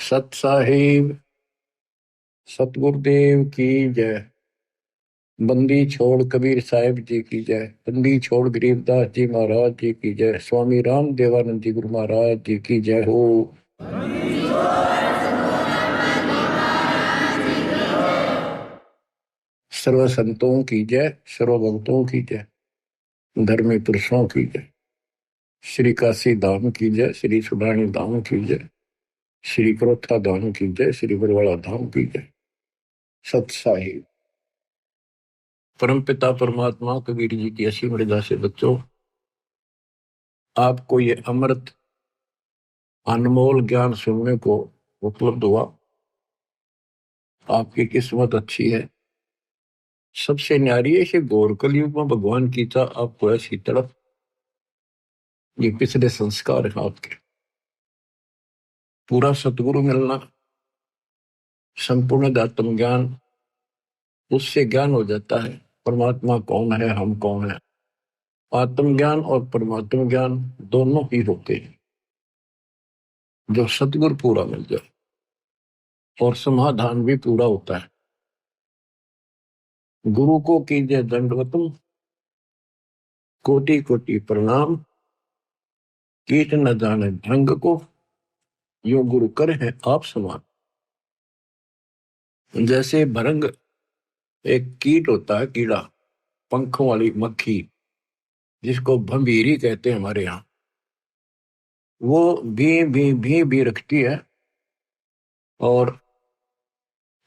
सत साहिब सतगुरुदेव की जय। बंदी छोड़ कबीर साहिब जी की जय। बंदी छोड़ गरीबदास जी महाराज जी की जय। स्वामी राम देवानंद जी गुरु महाराज जी की जय हो। सर्व संतों की जय, सर्व भक्तों की जय, धर्मी पुरुषों की जय। श्री काशी धाम की जय, श्री सुब्राणी धाम की जय, श्री क्रोथा धाम की जय, श्री बरवाड़ा धाम की जय। सत साहिब परमपिता परमात्मा कबीर जी की असीम मर्यादा से बच्चों, आपको ये अमृत अनमोल ज्ञान सुनने को उपलब्ध हुआ। आपकी किस्मत अच्छी है। सबसे न्यारी है इसे घोर कलयुग में भगवान की था आपको ऐसी तड़प। ये पिछले संस्कार है आपके। पूरा सतगुरु मिलना, संपूर्ण आत्म ज्ञान, उससे ज्ञान हो जाता है परमात्मा कौन है, हम कौन है। आत्मज्ञान और परमात्म ज्ञान दोनों ही होते हैं जो सतगुरु पूरा मिल जाए, और समाधान भी पूरा होता है। गुरु को कीजिए दंडवतम, कोटि कोटि प्रणाम। कीट न जाने ढंग को, यो गुरु कर है आप समान। जैसे भरंग एक कीट होता है, कीड़ा, पंखों वाली मक्खी जिसको भंभीरी कहते हैं हमारे यहाँ। वो भी रखती है और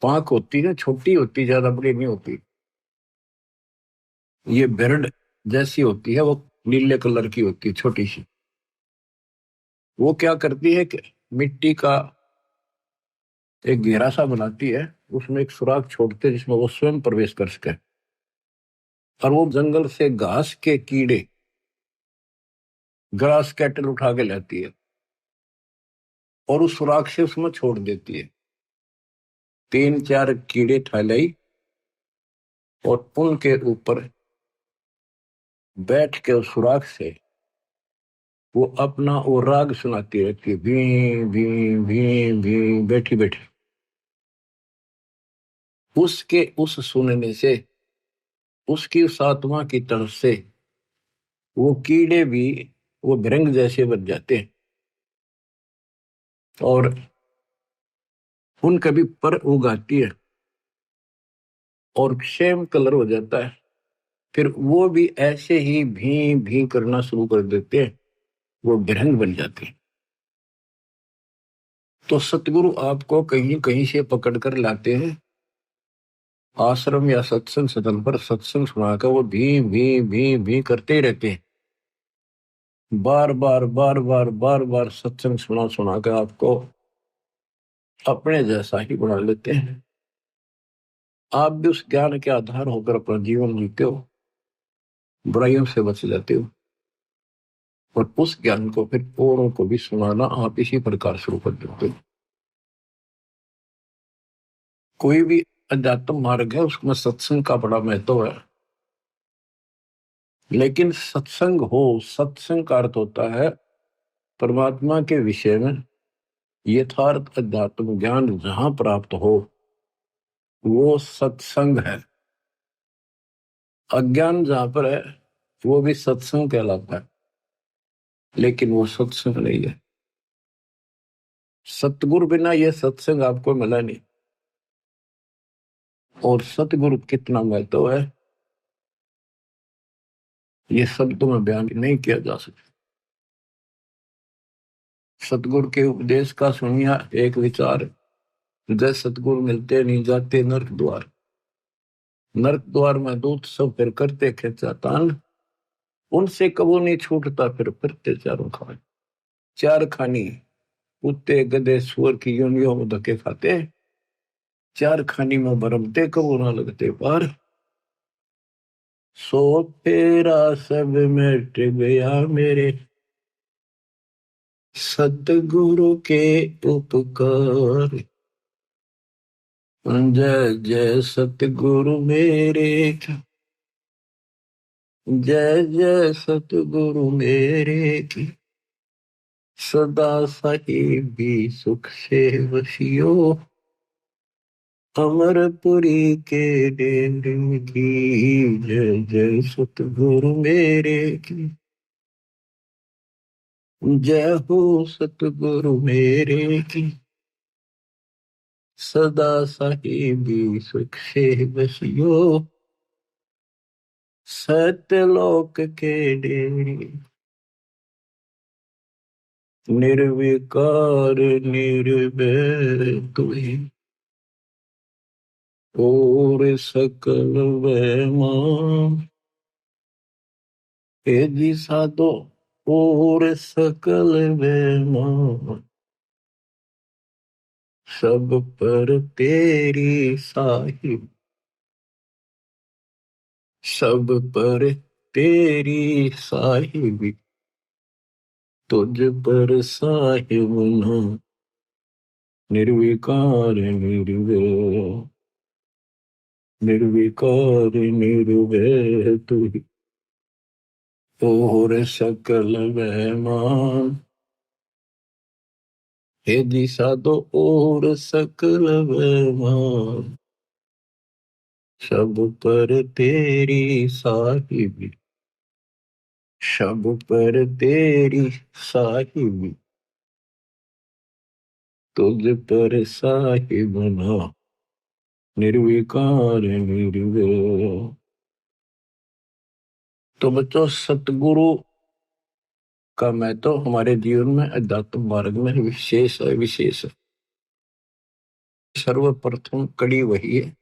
पांख होती है, छोटी होती, ज्यादा बड़ी नहीं होती। ये बिरड जैसी होती है, वो नीले कलर की होती है, छोटी सी। वो क्या करती है कि मिट्टी का एक घेरा सा बनाती है, उसमें एक सुराख छोड़ते हैं जिसमें वो स्वयं प्रवेश कर सके। और वो जंगल से घास के कीड़े, ग्रास कैटल उठा के लाती है और उस सुराख से उसमें छोड़ देती है। 3-4 कीड़े ठालाई और उनके ऊपर बैठ के उस सुराख से वो अपना वो राग सुनाती रहती है, भी भी भी, बैठी बैठी। उसके उस सुनने से, उसकी उस आत्मा की तरफ से वो कीड़े भी वो भृंग जैसे बन जाते हैं और उनका भी पर उगाती है और सेम कलर हो जाता है। फिर वो भी ऐसे ही भी करना शुरू कर देते हैं, वो भृंग बन जाते हैं। तो सतगुरु आपको कहीं कहीं से पकड़ कर लाते हैं आश्रम या सत्संग स्थल पर, सत्संग सुनाकर वो भी करते ही रहते हैं। बार बार सत्संग सुना कर आपको अपने जैसा ही बना लेते हैं। आप भी उस ज्ञान के आधार होकर अपना जीवन जीते हो, बुराइयों से बच जाते हो, और उस ज्ञान को फिर औरों को भी सुनाना आप इसी प्रकार शुरू कर देते हो। कोई भी अध्यात्म मार्ग है, उसमें सत्संग का बड़ा महत्व है। लेकिन सत्संग हो, सत्संग का अर्थ होता है परमात्मा के विषय में यथार्थ अध्यात्म ज्ञान जहां प्राप्त हो, वो सत्संग है। अज्ञान जहां पर है वो भी सत्संग कहलाता है, लेकिन वो सत्संग नहीं है। सतगुरु बिना ये सत्संग आपको मिला नहीं। और सतगुरु कितना महत्व है, ये शब्दों में बयान नहीं किया जा सकता। सतगुरु के उपदेश का सुनिया एक विचार, जय सतगुरु मिलते नहीं जाते नरक द्वार। नरक द्वार में दूत सब फिर करते खेचा तान, उनसे कबू नहीं छूटता फिरते चारों खाने। चार खानी कुत्ते गधे सुअर की योनियों में धक्के खाते, चार खानी में भरमते कबू ना लगते पार। सो फेरा सब मिट गया मेरे, सतगुरु के उपकार। जय जय सतगुरु मेरे, जय जय सतगुरु मेरे की। सदा साहिबी सुख से वसियो, अमरपुरी के डेरे की। जय जय सतगुरु मेरे की, जय हो सतगुरु मेरे की। सदा साहिबी सुख से बसियो, सत्यलोक के डेरे। निर्विकार निर्भय तुहि, और सकल वैमा। हे जी साधो और सकल वैमा, सब पर तेरी साहिब। सब पर तेरी साहिबी, तुझ पर साहिब ना। निर्विकार निर्भय, निर्विकार निर्भय तुहि, और सकल वैमान। हे दिशा दो और सकल वैमान, सब पर तेरी साहिबी। सब पर तेरी साहिबी, तुझ पर साहिब ना। निर्विकार निर्भय। तो बच्चों, सतगुरु का महत्व हमारे जीवन में, अध्यात्म मार्ग में विशेष है, विशेष है। सर्वप्रथम कड़ी वही है,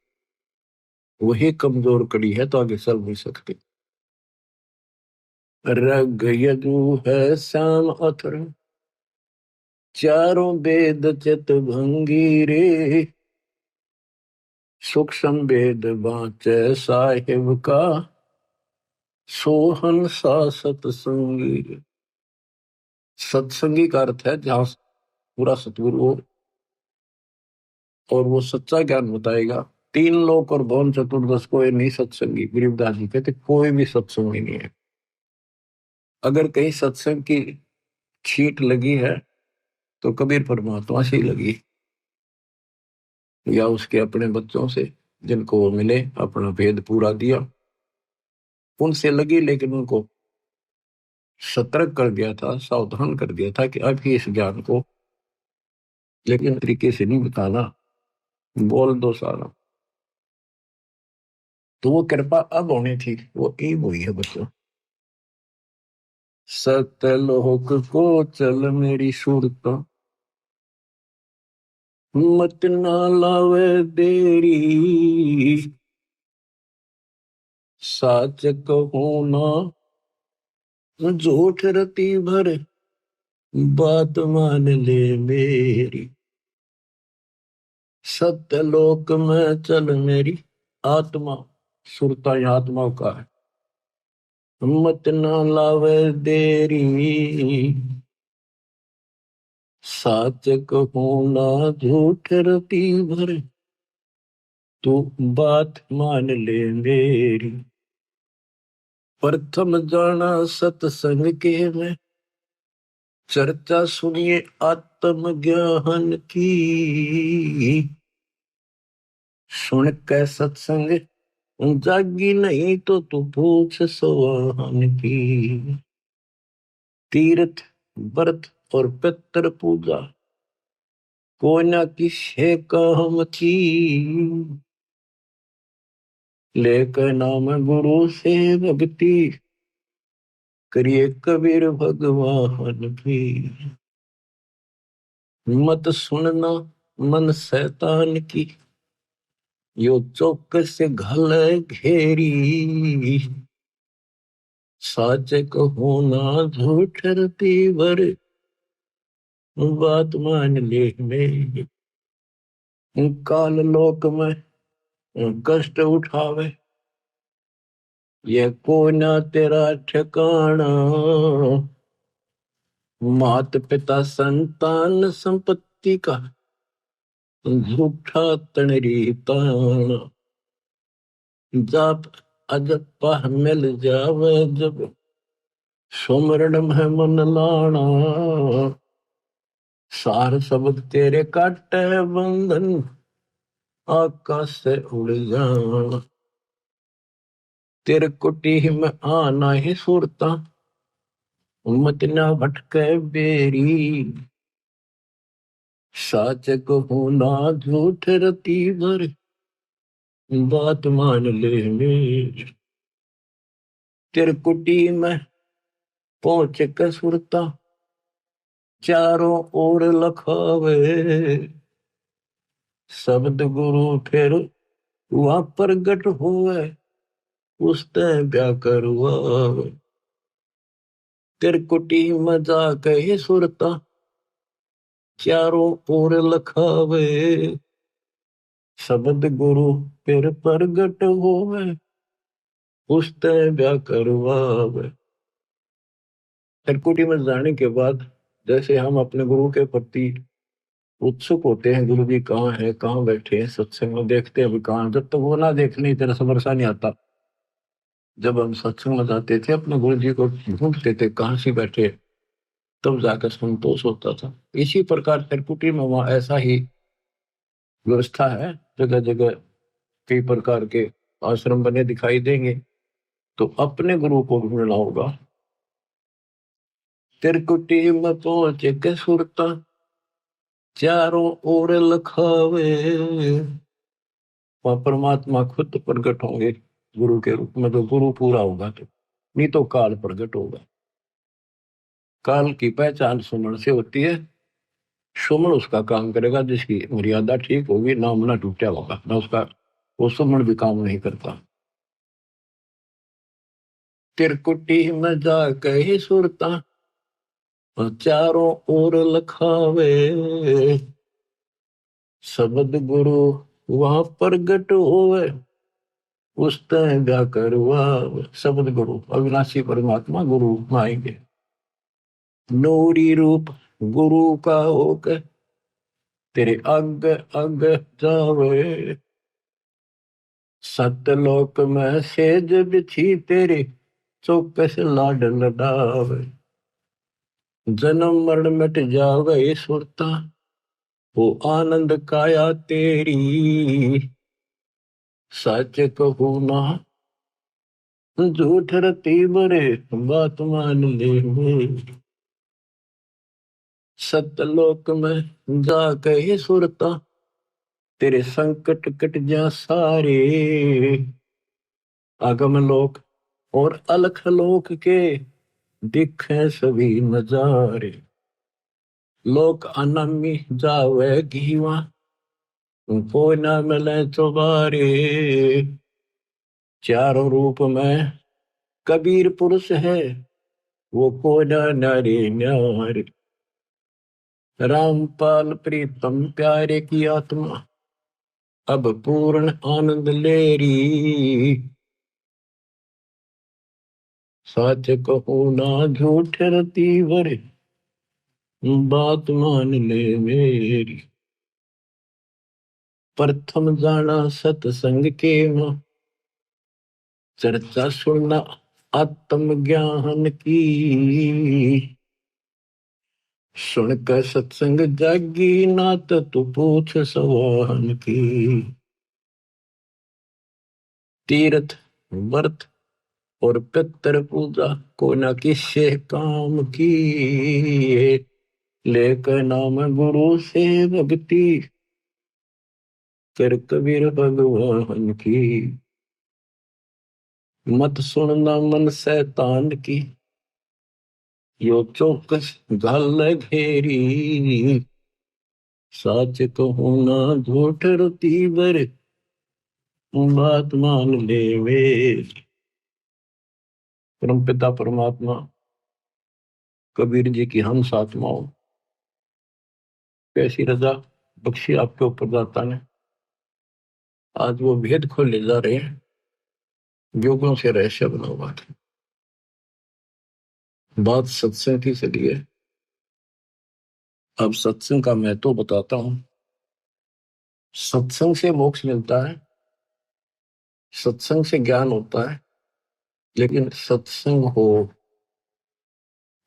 वही कमजोर कड़ी है तो आगे चल नहीं सकते। रग यजु है श्याम अथर, चारों वेद चित भंगी रे। सूक्ष्म वेद बाँचे साहिब का, सोहन सा सतसंगी। सत्संगी का अर्थ है जहां पूरा सतगुरु हो और वो सच्चा ज्ञान बताएगा। तीन लोक और भवन चतुर्दश कोई नहीं सत्संगी। गरीबदास जी कहते कोई भी सत्संगी नहीं है। अगर कहीं सत्संग की छीट लगी है तो कबीर परमात्मा से ही लगी, या उसके अपने बच्चों से जिनको वो मिले, अपना भेद पूरा दिया, उनसे लगी। लेकिन उनको सतर्क कर दिया था, सावधान कर दिया था कि अब ही इस ज्ञान को लेकिन तरीके से नहीं बताना, बोल दो सारा। तो वो कृपा अब होनी थी, वो ईब हुई है बच्चों। सतलोक को चल मेरी सूरत, मत ना लावे देरी। साच कहूं ना झूठ रति भर, बात मान ले मेरी। सत्यलोक में चल मेरी आत्मा, सुरता आत्मा का है। मत ना लावे देरी, साच कहूं ना झूठ रति भर, तू बात मान ले मेरी। प्रथम जाना सत्संग के में, चर्चा सुनिए आत्म ज्ञान की। सुन के सत्संग जागी नहीं तो तू पूछ सवाहन की। तीर्थ व्रत और पितृ पूजा को न किसे काम की। लेकर नाम गुरु से भक्ति, करिए कबीर भगवान की। मत सुनना मन शैतान की, यो चौकस से घल घेरी। साच कहो ना झूठ रति भर, बात मान ले मेरी। काल लोक में कष्ट उठावे, ये को ना तेरा ठिकाना। मात पिता संतान संपत्ति का, झूठा तणरी ताना। जाप अजपा मिल जावे जब, सुमरण में मन लाना। सार शब्द तेरे काटे बंधन, आकाश से उड़ जाना। तेरे कुटी में आना ही सुरता, मत ना भटके बेरी। साच कहूँ ना झूठ रती भर, बात मान ले मेरी। तेरे कुटी में पहुंच के सुरता, चारों ओर लखावे। शब्द गुरु फिर वहां प्रगट हुए, उसते ब्या करवावे। तेरे कुटी में जाके ही सुरता, चारों ओर लखावे। शब्द गुरु फिर प्रगट होवे, उसते ब्या करवावे। त्रिकुटी में जाने के बाद जैसे हम अपने गुरु के प्रति उत्सुक होते हैं, गुरु जी कहाँ है, कहाँ बैठे हैं, सत्संग में देखते हैं अभी कहाँ। जब तक वो ना देखने तेरा समरसा नहीं आता। जब हम सत्संग में जाते थे अपने गुरु जी को ढूंढते थे कहाँ से बैठे, तब जाकर संतोष होता था। इसी प्रकार त्रिकुटी में वहां ऐसा ही व्यवस्था है, जगह जगह कई प्रकार के आश्रम बने दिखाई देंगे। तो अपने गुरु को ढूंढना होगा। त्रिकुटी में पहुंच के सुरता, चारों ओर लखावे। वहां परमात्मा खुद प्रकट होंगे गुरु के रूप में। तो गुरु पूरा होगा तो, नहीं तो काल प्रकट होगा। काल की पहचान सुमन से होती है। सुमन उसका काम करेगा जिसकी मर्यादा ठीक होगी, नाम ना टूटा होगा ना उसका, वो सुमन भी काम नहीं करता। तिरकुटी में जाके ही सुरता, चारों ओर लखावे। शब्द गुरु वहां प्रगट होवे, उसते ब्या करवा। शब्द गुरु अविनाशी परमात्मा गुरु में आएंगे। नूरी रूप गुरु का होकर तेरे अग अग जावे। सतलोक में सेज बिछी तेरे, चौकस लाड लडावे। जन्म मरण मिट जावे सुरता, वो आनंद काया तेरी। सच कहूँ ना झूठ रती बरे, बात मान ले मेरी। सतलोक में जाके ही सुरता, तेरे संकट कट जा सारे। आगम लोक और अलख लोक के दिखे सभी नजारे। लोक अनमी जावे घीवा, कोई ना मिले चौबारे। चारों रूप में कबीर पुरुष है, वो कोई ना नारी न्यारे। रामपाल प्रीतम प्यारे की आत्मा, अब पूर्ण आनंद लेरी। सच कहूँ ना झूठ रती वर, बात मान ले मेरी। प्रथम जाना सत्संग के मां, चर्चा सुनना आत्म ज्ञान की। सुनकर सत्संग जागी नात, तू पूछ सवाहन की। तीर्थ व्रत और पितर पूजा को न किसे काम की। लेकर नाम गुरु से भक्ति, कर कबीर भगवान की। मत सुनना मन शैतान की, यो चौकस गल घेरी। सच कहूँ ना झूठ रुती बर, बात मान ले वे। परम पिता परमात्मा कबीर जी की हंस आत्माओं, कैसी रजा बख्शी आपके ऊपर दाता ने। आज वो भेद खोल ले जा रहे हैं, योगों से रहस्य बना हुआ था। बात सत्संग की चली है। अब सत्संग का मैं तो बताता हूं। सत्संग से मोक्ष मिलता है, सत्संग से ज्ञान होता है, लेकिन सत्संग हो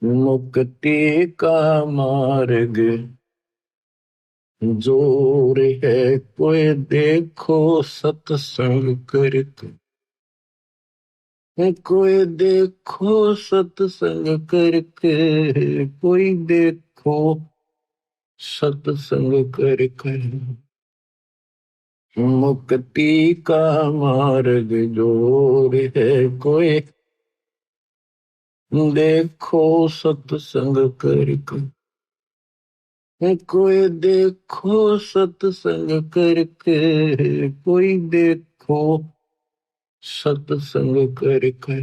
मुक्ति का मार्ग। जोर है कोई देखो सत्संग करके, कोई देखो सत्संग करके, कोई देखो सत्संग करके, मुक्ति का मार्ग जोर है कोई देखो सत्संग करके, कोई देखो सत्संग करके, कोई देखो सत्संग करके,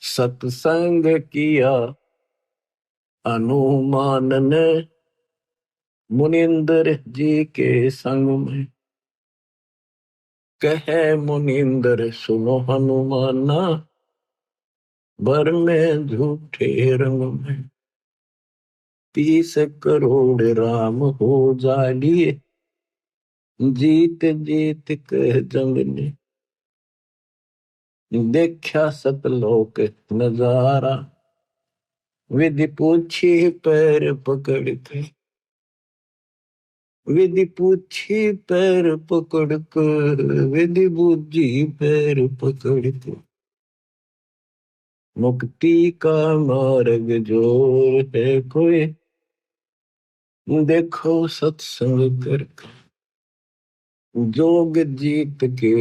सत्संग किया हनुमान ने मुनिंदर जी के संग में, कहे मुनिंदर सुनो हनुमाना, भर में झूठे रंग में, 30 करोड़ राम हो जालिए, जीत जीत के जंग ने, देखा सतलोक नजारा, विधि पूछी पैर पकड़ के, विधि पूछी पैर पकड़ कर, विधि बूझी पैर पकड़ के, मुक्ति का मार्ग जोर है कोई देखो सत्संग करके, जोग जीत के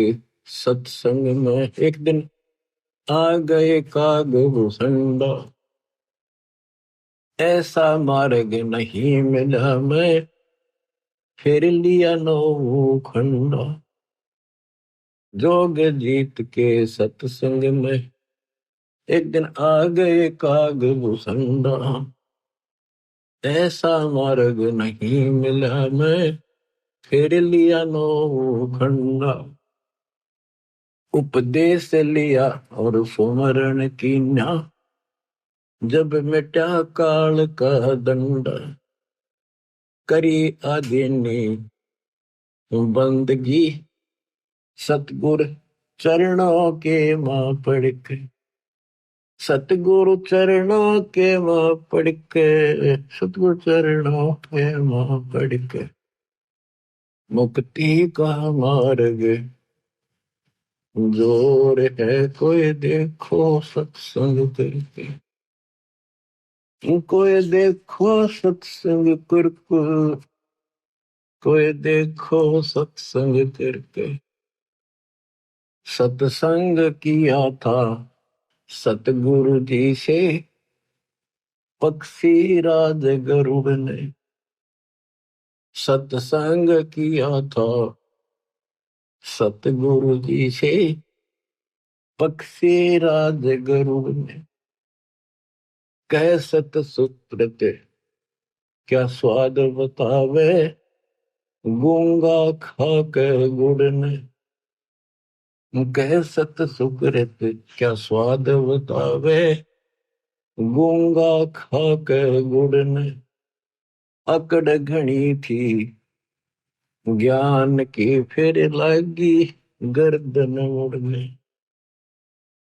सत्संग में एक दिन आ गए काग भूषंडा, ऐसा मार्ग नहीं मिला मैं, फिर लिया नौ खंडा, जोग जीत के सत्संग में एक दिन आ गए काग भूषंडा, ऐसा मार्ग नहीं मिला मैं, फिर लिया नौ खंडा, उपदेश लिया और सुमरण कीन्या, जब मिटा काल का दंड, करी आदिनी बंदगी, सतगुर चरणों के मां पड़ के, सतगुरु चरणों के मां पड़ के, सतगुरु चरणों के मां पड़ के, मुक्ति का मार्ग जोर है कोई देखो सत्संग करके, कोई देखो सत्संग करके, कोई देखो सत्संग करके, सत्संग किया था सतगुरु जी से, पक्षी राज गरुड़ ने, सत्संग किया था सतगुरु जी से, पक्षी राज गरुड़ ने, कह सत सुप्रत क्या स्वाद बतावे, गूंगा खा कर गुड़ ने, कह सत सुकृत क्या स्वाद बतावे, गूंगा खा कर गुड़ ने, अकड़ घनी थी ज्ञान की फिर लागी गर्दन मुड़ने,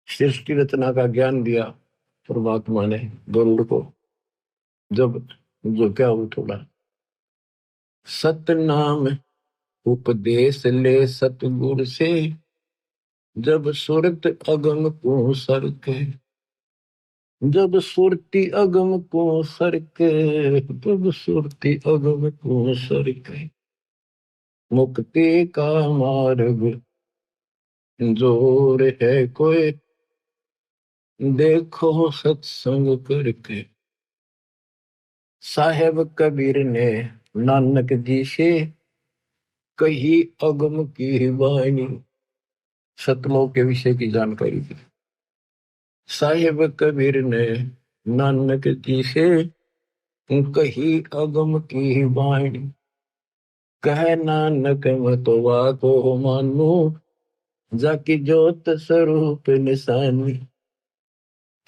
सृष्टि रचना का ज्ञान दिया परमात्मा ने गरुड़ को, जब जो क्या वो थोड़ा सतनाम उपदेश ले सतगुर से, जब सुरत अगम को सर के, जब सुरती अगम को सर के, जब सुरती अगम को सर के, मुक्ति का मार्ग जोर है कोई देखो सत्संग करके, साहेब कबीर ने नानक जी से कही अगम की वाणी, सतलोक के विषय की जानकारी दी। साहेब कबीर ने नानक जी से कही अगम की वाणी, कह नानक मत को मानू, जाकी जोत स्वरूप निशानी,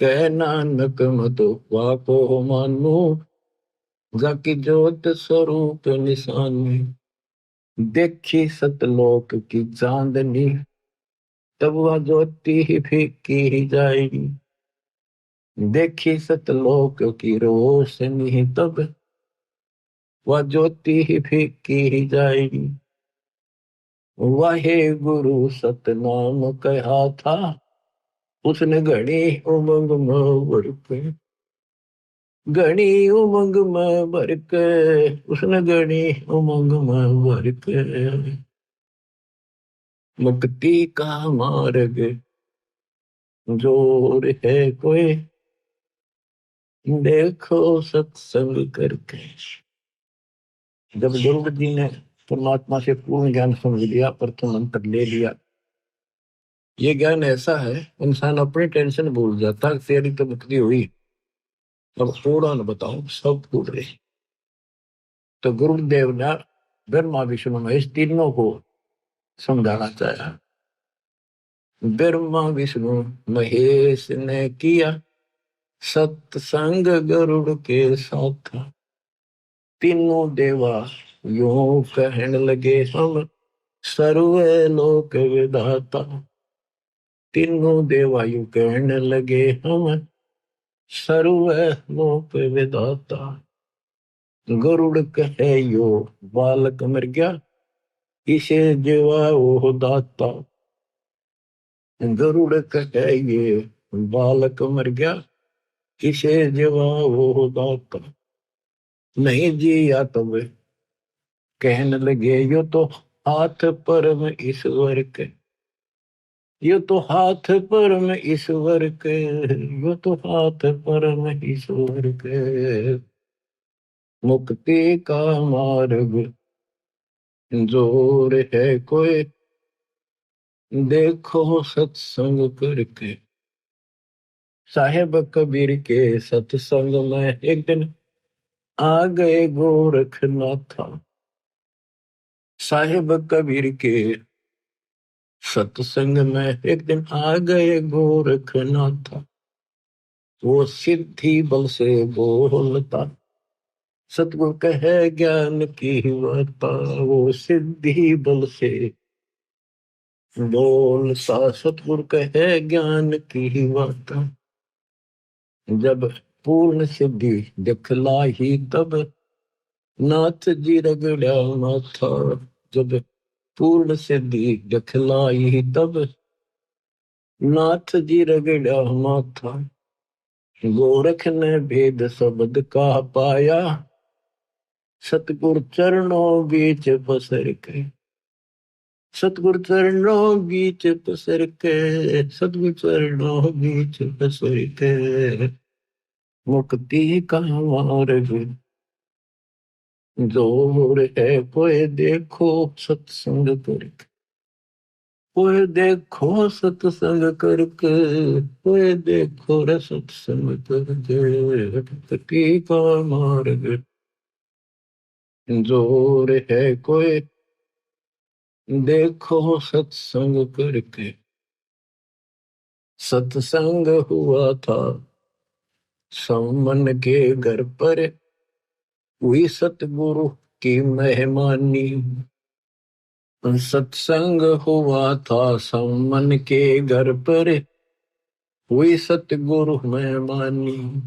कह नानक मत को मानू, जाकी जोत स्वरूप निशानी, देखी सतलोक की चांदनी, तब वह ज्योति ही फीकी ही जाएगी, देखी सतलोक की रोशनी, तब वह ज्योति ही फीकी जाएगी। वाहे गुरु सतनाम कहा था, उसने घड़ी उमंग में भर के, घड़ी उमंग में भर के, उसने घड़ी उमंग में भर के। मुक्ति का मार्ग जोर है कोई, देखो सत्संग करके। जब ध्रुव जी ने परमात्मा से पूर्ण ज्ञान समझ लिया, प्रथम मंत्र ले लिया, ये ज्ञान ऐसा है इंसान अपनी टेंशन भूल जाता। तेरी तो मुक्ति हुई, अब थोड़ा न बताऊं, सब भूल गए। तो गुरुदेव ने ब्रह्मा विष्णु महेश तीनों को समझाना चाहा। ब्रह्मा विष्णु महेश ने किया सत्संग गरुड़ के साथ। तीनों देवा यूं कहने लगे, हम सर्वे लोक विधाता। तीनों देवा यूं कहने लगे, हम सर्वे लोक विधाता। गरुड़ कहे यो बालक मर गया, इसे जीवा वो दाता। गरुड़ कहे ये बालक मर गया, इसे जीवा वो दाता। नहीं जी या तब कहने लगे, यो तो हाथ परम ईश्वर के, यो तो हाथ परम ईश्वर के, यो तो हाथ परम ईश्वर के। मुक्ति का मार्ग जोर है कोई, देखो सत्संग करके। साहेब कबीर के सत्संग में एक दिन आ गए गोरखनाथ। साहेब कबीर के सत्संग में एक दिन आ गए गोरखनाथ। वो सिद्धि बल से बोलता, सतगुरु कहे ज्ञान की वार्ता। वो सिद्धि बल से बोलता, सतगुरु कहे ज्ञान की वार्ता। जब पूर्ण सिद्धि दिखलाई तब नाथ जी रगड़ा माथा। जब पूर्ण सिद्धि दिखलाई तब नाथ जी रगड़ा माथा। गोरख ने भेद शब्द का पाया, सतगुरु चरणों बीच पसर के। सतगुरु चरणों बीच पसर के, सतगुरु चरणों बीच पसर के। मुक्ति का मार्ग जोर है कोई, देखो सत्संग करके। कोई देखो सत्संग करके, कोई देखो रे सत्संग करके। मुक्ति का मार्ग जोर है कोई, देखो सत्संग करके। सत्संग हुआ था समन के घर पर, हुई सतगुरु की मेहमानी। सत्संग हुआ था समन के घर पर, हुई सतगुरु मेहमानी।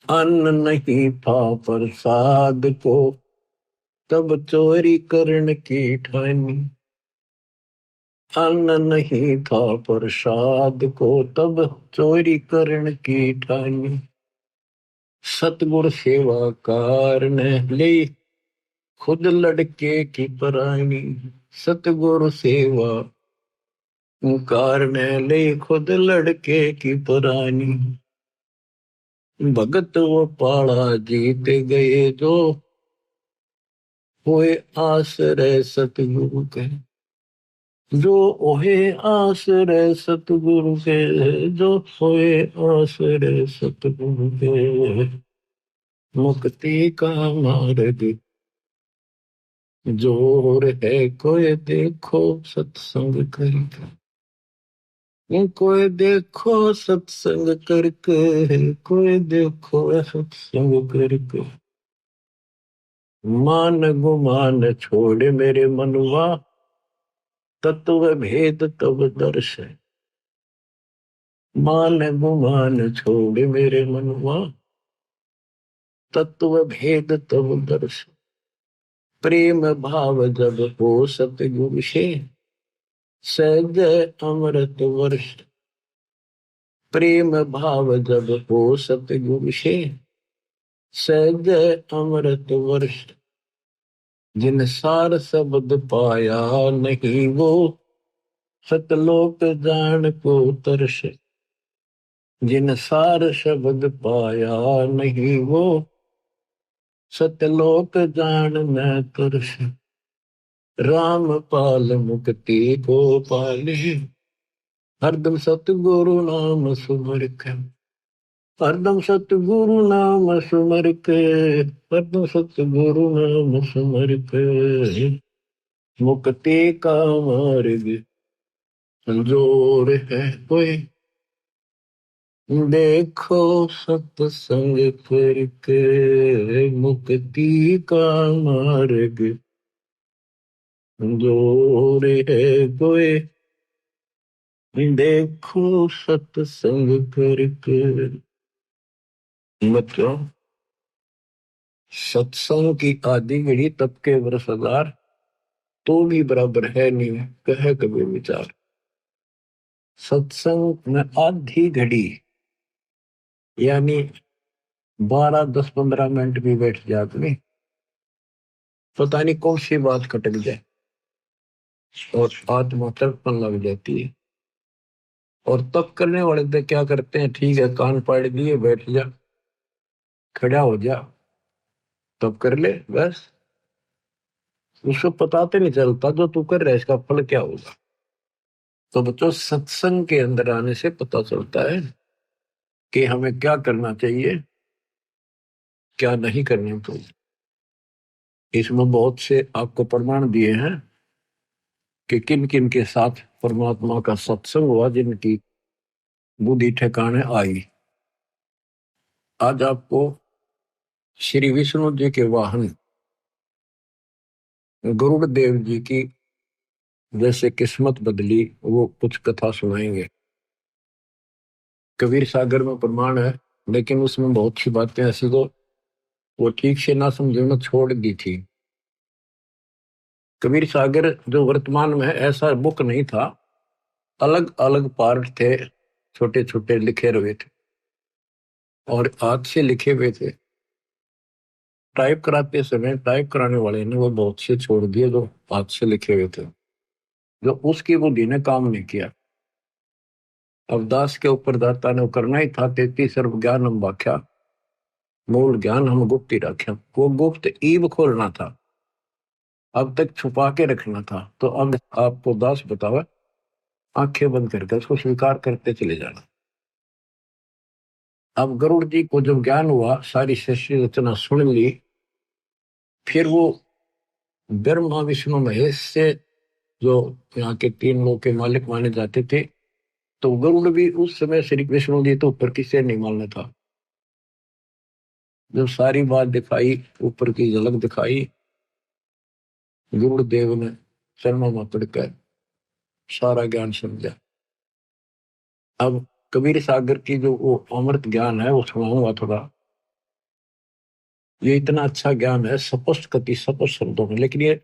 अन्न नहीं था प्रसाद को, तब चोरी करने की ठानी। अन्न नहीं था प्रसाद को, तब चोरी करने की ठानी। सतगुरु सेवाकार ने ले खुद लड़के की परानी। सतगुरु सेवा कार ने ले खुद लड़के की परानी। भगत वो पाड़ा जीत गए, जो हुए आश्रय सतगुरु के। जो ओहे आश्रय सतगुरु के, जो होए आश्रय सतगुरु के। मुक्ति का मार्ग जोर है कोई, देखो सत्संग करके। कोई देखो सत्संग करके, कोई देखो सत्संग करके। मान गुमान छोड़ मेरे मनुआ, तत्व भेद तब दर्श है। मान गुमान छोड़ मेरे मनुआ, तत्व भेद तब दर्श, प्रेम भाव जब हो सतगुरु से, सहज अमृत वर्ष। प्रेम भाव जब हो सतगुरु से, सहज अमृत वर्ष। जिन सार शब्द पाया नहीं वो, सतलोक जान को तरस। जिन सार शब्द पाया नहीं वो, सतलोक जान न तरस। राम पाल मुक्ति को पाले, हरदम सतगुरु नाम सुमर के। हरदम सतगुरु नाम सुमर के, हरदम सतगुरु नाम सुमर के। मुक्ति का मार्ग संजोर है कोई, देखो सत्संग करके। मुक्ति का मार्ग संजोर है कोई, देखो सत्संग करके। मतलब सत्संग की आदि घड़ी तब के वर्ष 1000 तो भी बराबर है नहीं, कहे कभी विचार। सत्संग में आधी घड़ी यानी 12, 10, 15 मिनट भी बैठ जाते नहीं, पता नहीं कौन सी बात खटक जाए और आत्मा तड़पन लग जाती है। और तब करने वाले तो क्या करते हैं, ठीक है कान पाड़ दिए, बैठ जा, खड़ा हो जा, तब कर ले बस। उसको पता तो नहीं चलता जो तू कर रहा है इसका फल क्या होगा। तो बच्चों सत्संग के अंदर आने से पता चलता है कि हमें क्या करना चाहिए, क्या नहीं करना चाहिए। इसमें बहुत से आपको प्रमाण दिए हैं कि किन किन के साथ परमात्मा का सत्संग हुआ, जिनकी बुद्धि ठिकाने आई। आज आपको श्री विष्णु जी के वाहन गरुड़ देव जी की जैसे किस्मत बदली वो कुछ कथा सुनाएंगे। कबीर सागर में प्रमाण है, लेकिन उसमें बहुत सी बातें ऐसी को वो ठीक से ना समझना छोड़ दी थी। कबीर सागर जो वर्तमान में है ऐसा बुक नहीं था, अलग अलग पार्ट थे, छोटे छोटे लिखे हुए थे और हाथ से लिखे हुए थे। टाइप कराते समय टाइप कराने वाले ने वो बहुत से छोड़ दिए जो हाथ से लिखे हुए थे, जो उसकी बुद्धि ने काम नहीं किया। अब दास के ऊपर दाता ने करना ही था 33 सर्व ज्ञान हम व्याख्या, मूल ज्ञान हम गुप्त ही रख्या। वो गुप्त ईब खोलना था, अब तक छुपा के रखना था। तो अब आपको दास बतावा, आंखें बंद करके उसको स्वीकार करते चले जाना। अब गरुड़ जी को जब ज्ञान हुआ, सारी सृष्टि रचना सुन ली, फिर वो ब्रह्मा विष्णु महेश से जो यहाँ के 3 लोग के मालिक माने जाते थे, तो गरुड़ भी उस समय श्री विष्णु जी तो ऊपर किसे नहीं मानना था। जब सारी बात दिखाई, ऊपर की झलक दिखाई, गरुड़ देव ने चरणों में पड़कर सारा ज्ञान समझा। अब कबीर सागर की जो वो अमृत ज्ञान है वो सुनाऊंगा थोड़ा। ये इतना अच्छा ज्ञान है, स्पष्ट कति स्पष्ट शब्दों में, लेकिन ये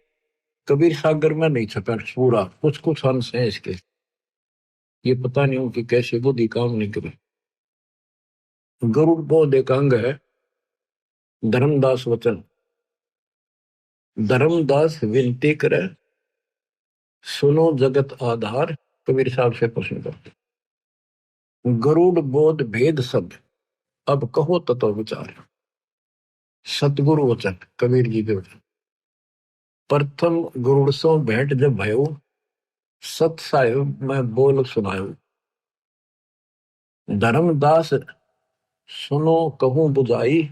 कबीर सागर में नहीं छपा पूरा, कुछ कुछ अंश है इसके। ये पता नहीं हो कि कैसे बुद्धि काम नहीं करे। गरुड़ बोध एक अंग है, धर्मदास वचन। धर्मदास विनती करे, सुनो जगत आधार। कबीर साहब से प्रश्न करते, गरुड़ बोध भेद शब्द, अब कहो तत्व विचार। सतगुरु वचन, कबीर जी के वचन। प्रथम गरुड़ सो भेंट जब भयो, सत साहिब मैं बोल सुनायो। धर्मदास सुनो कहूं बुझाई,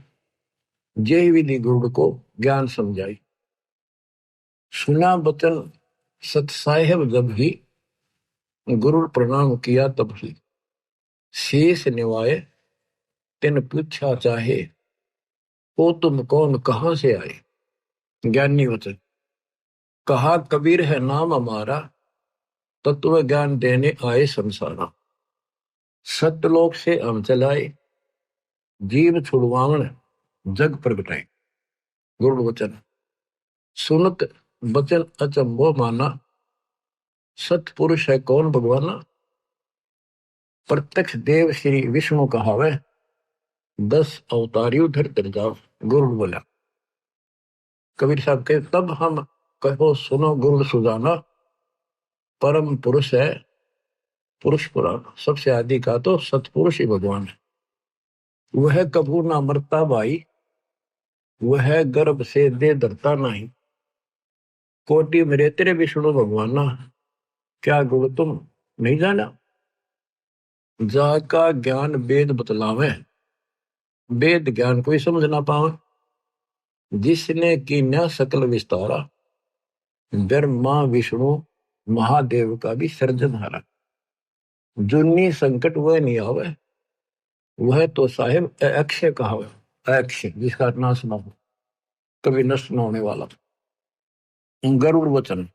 जय विधि गरुड़ को ज्ञान समझाई। सुना बचन सत साहेब जब ही, गुरु प्रणाम किया तब ही। शेष निवाए तिन पूछा चाहे, ओ तुम कौन कहां से आए। ज्ञानी वचन, कहा कबीर है नाम हमारा, तत्व ज्ञान देने आए संसारा। सत्यलोक से हम चलाए, जीव छुड़वावन जग प्रगटाए। गुरु वचन सुनत बचन अचंभो माना, सतपुरुष है कौन भगवाना। प्रत्यक्ष देव श्री विष्णु कहावे, 10 अवतारियों धर जाओ। गुरु बोला। कबीर साहब के तब हम कहो सुनो गुरु सुजाना, परम पुरुष है पुरुष पुराण। सबसे आदि का तो सतपुरुष ही भगवान है। वह कभू ना मरता भाई, वह गर्भ से दे धरता नहीं। कोटि मेरे तेरे विष्णु भगवाना, क्या गुण तुम नहीं जाना। जाका ज्ञान वेद बतलावे, वेद ज्ञान कोई समझ ना पावे। जिसने कीन्या सकल विस्तारा, ब्रह्मा विष्णु महादेव का भी सर्जनहारा। जुन्नी संकट वह नहीं आवे, वह तो साहिब अक्षय कहावे। अक्षय जिसका नाश न हो, कभी नष्ट न होने वाला। गरुड़ वचन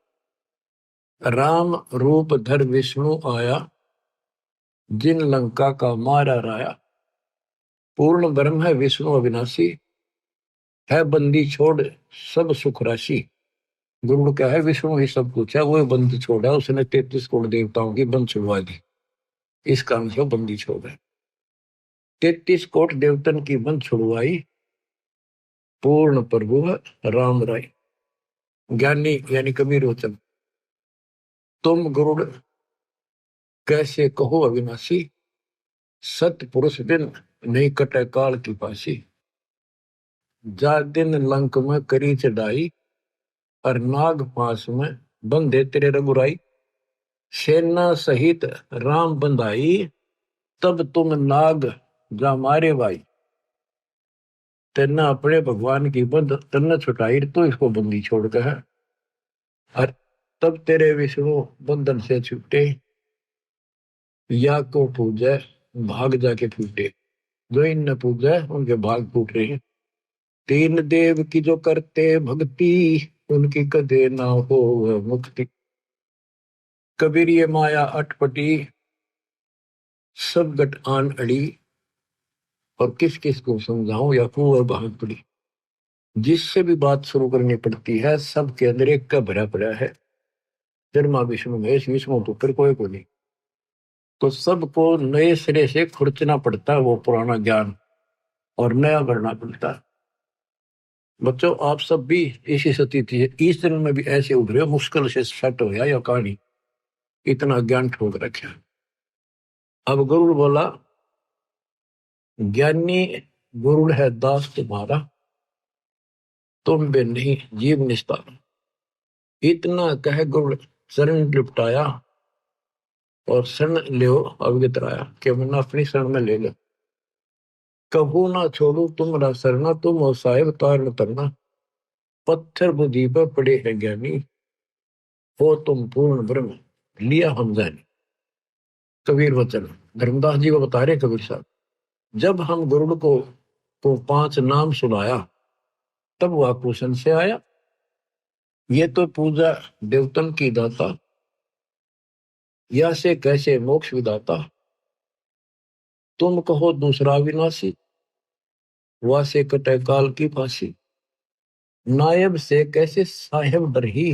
राम रूप धर विष्णु आया, जिन लंका का मारा राया। पूर्ण ब्रह्म है विष्णु अविनाशी, है बंदी छोड़ सब सुख राशि। गुरु क्या है, विष्णु ही सब कुछ है, वो बंदी छोड़ा। उसने 33 करोड़ देवताओं की बंद छुड़वा दी, इस कारण से बंदी छोड़ है। 33 कोट देवतन की बंद छुड़वाई, पूर्ण प्रभु राम राय। ज्ञानी यानी कबीर वचन तुम गुरुड़ कैसे कहो अविनाशी, सत पुरुष बिन नहीं कटे काल की पासी। जा दिन लंक में करी चढ़ाई, और नाग पास में बंधे तेरे रघुराई। सेना सहित राम बंधाई, तब तुम नाग जा मारे भाई। तेना अपने भगवान की बंद तन्ना छुटाई, तो इसको बंदी छोड़ के है। और तब तेरे विष्णु बंधन से छूटे, या को पूजे भाग जाके फूटे। जो इन पूजे उनके भाग फूट रहे हैं। तीन देव की जो करते भक्ति, उनकी कदे ना हो मुक्ति। कबीर ये माया अटपटी, सब गट आन अड़ी। और किस किस को समझाऊं या कुंवर भाग पड़ी। जिससे भी बात शुरू करनी पड़ती है, सबके अंदर एक का भरा पड़ा है, ब्रह्मा विष्णु महेश। विष्णु तो फिर कोई को नहीं, तो सबको नए सिरे से खुरचना पड़ता है वो पुराना ज्ञान, और नया भरना पड़ता है। बच्चों आप सब भी इसी स्थिति है, इस दिन में भी ऐसे उभरे हो, मुश्किल से सेट हो या कहानी, इतना ज्ञान ठोक रखे। अब गुरु बोला, ज्ञानी गुरु है दास तुम्हारा, तुम भी नहीं जीव निस्तार। इतना कह गुरु शरण लिपटाया, और शरण ले अवगत राया, कि मन अपनी शरण में ले लो। कबू ना छोड़ू तुमरा सरना, तुम हो साहिब तार न तरना। पत्थर बुद्धि पर पड़े हैं ज्ञानी, हो तुम पूर्ण ब्रह्म लिया हम जानी। कबीर वचन धर्मदास जी को बता रहे कबीर साहब, जब हम गुरुड़ को 5 नाम सुनाया, तब वह कुशन से आया। ये तो पूजा देवतन की दाता, या से कैसे मोक्ष विदाता। तुम कहो दूसरा विनाशी, वह से कटे काल की फांसी। नायब से कैसे साहेब डरही,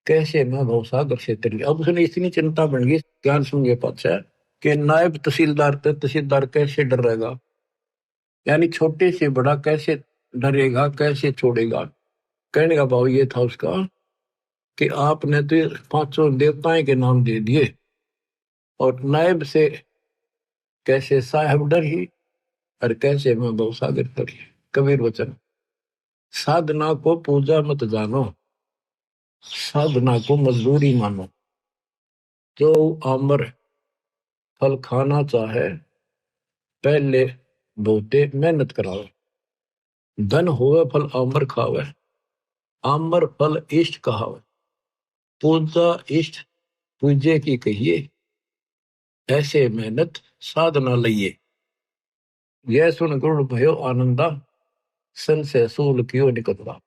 कैसे मैं भवसागर से तरी। अब उसने इतनी चिंता बन गई ज्ञान सुन के पाचा, कि नायब तहसीलदार तहसीलदार कैसे डर रहेगा, यानी छोटे से बड़ा कैसे डरेगा, कैसे छोड़ेगा। कहने का भाव ये था उसका, कि आपने तो 500 देवताएं के नाम दे दिए, और नायब से कैसे साहेब डर ही, और कैसे मैं भवसागर तरी। कबीर वचन साधना को पूजा मत जानो, साधना को मजदूरी मानो। जो आमर फल खाना चाहे, पहले बोते मेहनत करावे। धन होवे फल आमर खावे, आमर फल इष्ट कहावे। पूजा इष्ट पूजे की कहिए, ऐसे मेहनत साधना लइए। यह सुन गुरु भयो आनंदा, सन से सूल क्यों निकलता।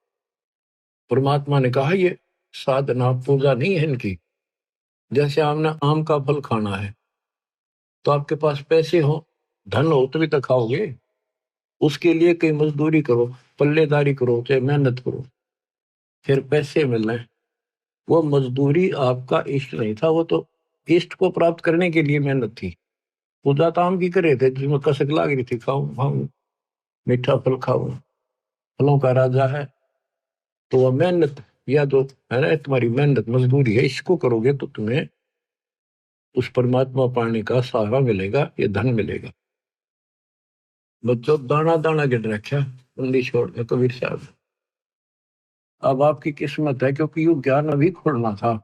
परमात्मा ने कहा ये साधना पूजा नहीं है इनकी। जैसे आपने आम का फल खाना है, तो आपके पास पैसे हो, धन हो तभी तो खाओगे। उसके लिए कहीं मजदूरी करो, पल्लेदारी करो, चाहे मेहनत करो, फिर पैसे मिलने। वो मजदूरी आपका इष्ट नहीं था, वो तो इष्ट को प्राप्त करने के लिए मेहनत थी। पूजा तो हम की करे थे जिसमें कसक लाग रही थी, खाऊं खाऊं मीठा फल खाऊं, फलों का राजा है। तो वह मेहनत, या तो है ना, तुम्हारी मेहनत मजदूरी है, इसको करोगे तो तुम्हें उस परमात्मा पाने का सहारा मिलेगा, ये धन मिलेगा। बच्चों दाना दाना गिन रखा बंदी छोड़ के कबीर साहब। अब आपकी किस्मत है, क्योंकि ये ज्ञान अभी खोलना था।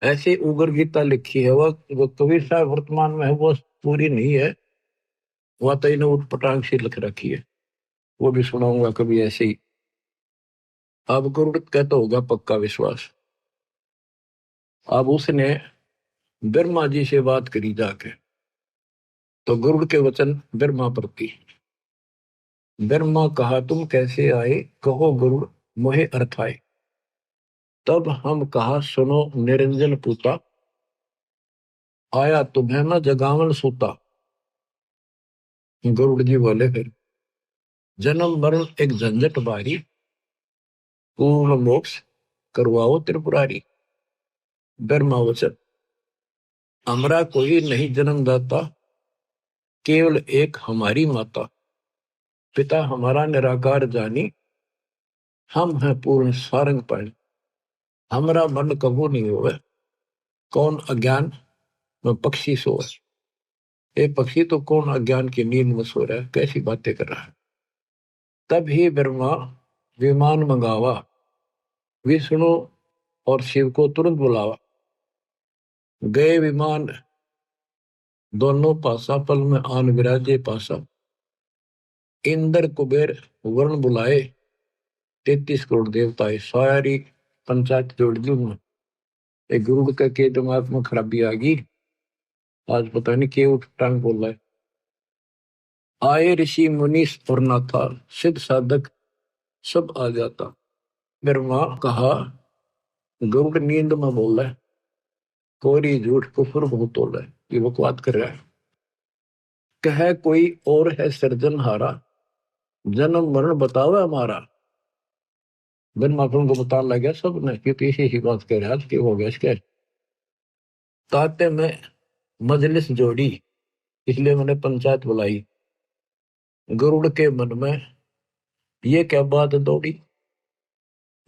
ऐसे उगर गीता लिखी है, वो कबीर साहब वर्तमान में है, वो पूरी नहीं है, वह तो इन्हें उठ पटांग से लिख रखी है, वो भी सुनाऊंगा कभी ऐसे ही। अब गुरु कहता होगा पक्का विश्वास। अब उसने ब्रह्मा जी से बात करी जाके, तो गुरु के वचन ब्रह्मा प्रति। ब्रह्मा कहा तुम कैसे आए, कहो गुरु मोहे अर्थ आए। तब हम कहा सुनो निरंजन पूता, आया तुम्हें न जगावन सूता। गुरु जी बोले फिर जन्म मरण एक झंझट बारी, पूर्ण मोक्ष करवाओ त्रिपुरारी। ब्रह्मा वचन हमरा कोई नहीं जन्मदाता, केवल एक हमारी माता। पिता हमारा निराकार जानी, हम हैं पूर्ण सारंग पाणी। हमरा मन कबू नहीं होवे, कौन अज्ञान में पक्षी सोए। ये पक्षी तो कौन अज्ञान की नींद में सो रहा है, कैसी बातें कर रहा है। तब ही ब्रह्मा विमान मंगावा, विष्णु और शिव को तुरंत बुलावा। गए विमान दोनों पासा, पल में आन विराजे पासा। इंद्र कुबेर वरुण बुलाए, 33 करोड़ देवताएं सारी पंचायत जोड़ दी उन्होंने। एक गुरु के दिमाग में खराबी आ गई, आज पता नहीं क्यों उठ टांग बोल रहा है। आए ऋषि मुनि और नाथा, सिद्ध साधक सब आ जाता। ब्रह्मा कहा गुरु नींद में बोल रहा है, कोरी झूठ कुफर बहुत बोल रहा है, ये बकवाद कर रहा है। कह कोई और है सृजनहारा, जन्म मरण बतावे हमारा। ब्रह्मा को बताने लगा सब ने कि पीछे ही बात कर रहा है, हो गया इसके। ताते में मजलिस जोड़ी, इसलिए मैंने पंचायत बुलाई। गरुड़ के मन में ये क्या बात दौड़ी,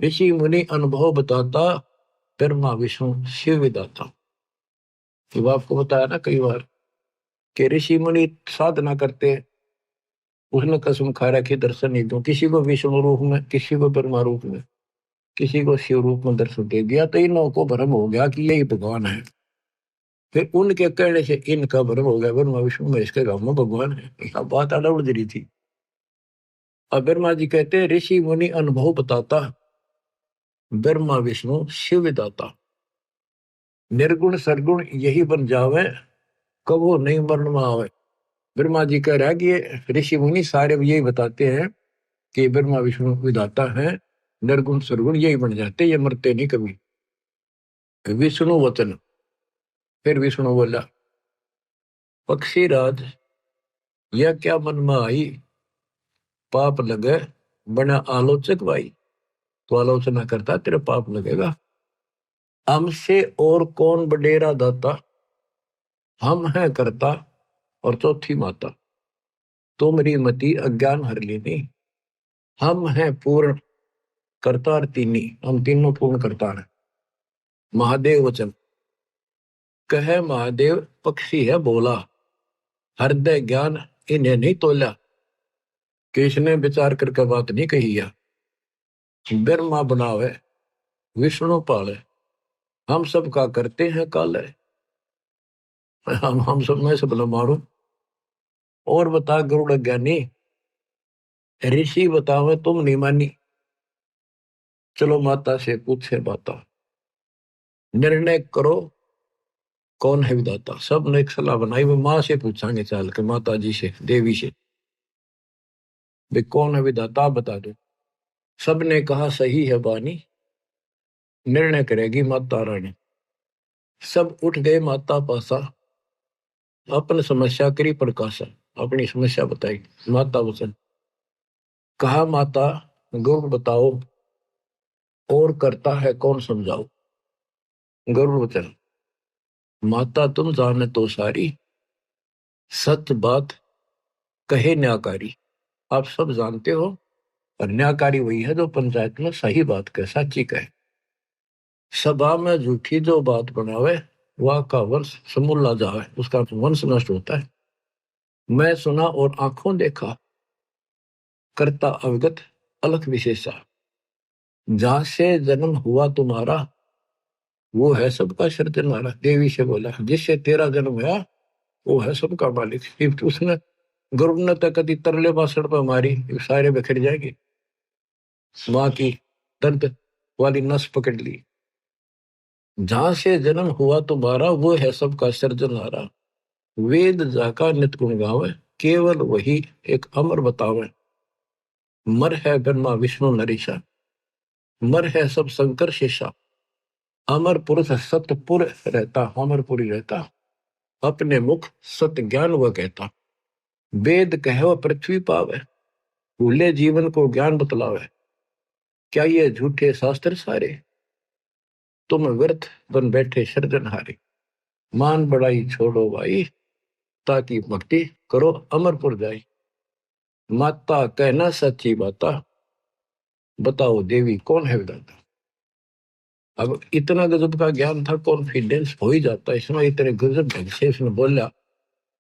ऋषि मुनि अनुभव बताता, ब्रह्मा विष्णु शिव विदाता। तो आपको बताया ना कई बार कि ऋषि मुनि साधना करते हैं, उसने कसम खा रखी दर्शन नहीं दूं, किसी को विष्णु रूप में, किसी को ब्रह्मा रूप में, किसी को शिव रूप में दर्शन दे दिया, तो इन को भ्रम हो गया कि यही भगवान है। फिर उनके कहने से इनका भ्रम हो गया ब्रह्मा विष्णु में, इसके गांव में भगवान है। यह बात आड़ा उड़ रही थी। अब ब्रह्मा जी कहते ऋषि मुनि अनुभव बताता, ब्रह्मा विष्णु शिव विदाता। निर्गुण सरगुण यही बन जावे, कबो नहीं मरण में आवे। ब्रह्मा जी कह रहा है कि ये ऋषि मुनि सारे यही बताते हैं कि ब्रह्मा विष्णु विदाता है, निर्गुण सरगुण यही बन जाते, ये मरते नहीं कभी। विष्णु वचन, फिर विष्णु बोला पक्षी राज, यह क्या मन में आई, पाप लगे बना आलोचक भाई। तो आलोचना करता तेरे पाप लगेगा। हमसे और कौन बडेरा दाता, हम हैं करता और चौथी माता। तुमरी मति अज्ञान हर लेनी, हम हैं पूर्ण करतार तीनी, हम तीनों पूर्ण करतार हैं। महादेव वचन कहे महादेव पक्षी है बोला, हृदय ज्ञान इन्हें नहीं तोला। किसने विचार करके बात नहीं कही है। ब्रह्मा बनावे विष्णु पाले, हम सब का करते हैं काले। हम सब में सब न मारू। और बता गरुड़ ज्ञानी, ऋषि बतावे तुम नहीं मानी। चलो माता से पूछे बाता, निर्णय करो कौन है विदाता। सब ने एक सलाह बनाई, वो माँ से पूछांगे चल के, माता जी से, देवी से, वे कौन है विदाता आप बता दो। सब ने कहा सही है बानी, निर्णय करेगी माता रानी। सब उठ गए माता पासा, अपन समस्या करी प्रकाशा। अपनी समस्या बताई। माता वचन कहा, माता गरुड़ बताओ और करता है कौन समझाओ। गरुड़ वचन, माता तुम जाने तो सारी, सत्य बात कहे न्याकारी। आप सब जानते हो, और न्याकारी वही है जो पंचायत में सही बात कहे, साची कहे। सभा में झूठी जो बात बनावे, वह का वंश समूला जावे, उसका वंश नष्ट होता है। मैं सुना और आंखों देखा, करता अवगत अलख विशेषा। जहां से जन्म हुआ तुम्हारा, वो है सबका सृजनहारा। देवी से बोला, जिससे तेरा जन्म हुआ वो है सबका मालिक। सिर्फ उसने गरुड़ ने तो कभी तरले बासड़ पर मारी, सारे बिखर जाएंगे। माँ की दर्द वाली नस पकड़ ली। जहां से जन्म हुआ तुम्हारा, वो है सबका सृजनहारा। वेद जाका नित गुण गावे, केवल वही एक अमर बतावे। मर है ब्रह्मा विष्णु नरेशा, मर है सब शंकर शेषा। अमर पुरुष सतपुर रहता, अमरपुरी रहता। अपने मुख सत्य ज्ञान वह कहता। वेद कहो पृथ्वी पावे, भूले जीवन को ज्ञान बतलावे। क्या ये झूठे शास्त्र सारे, तुम व्यर्थ बन बैठे सृजनहारे। मान बड़ाई छोड़ो भाई, ताकि भक्ति करो अमरपुर जाई। माता कहना सच्ची बाता, बताओ देवी कौन है विधाता। अब इतना गजब का ज्ञान था, कॉन्फिडेंस हो ही जाता है इसमें। इतने गजब ढंग से इसने बोला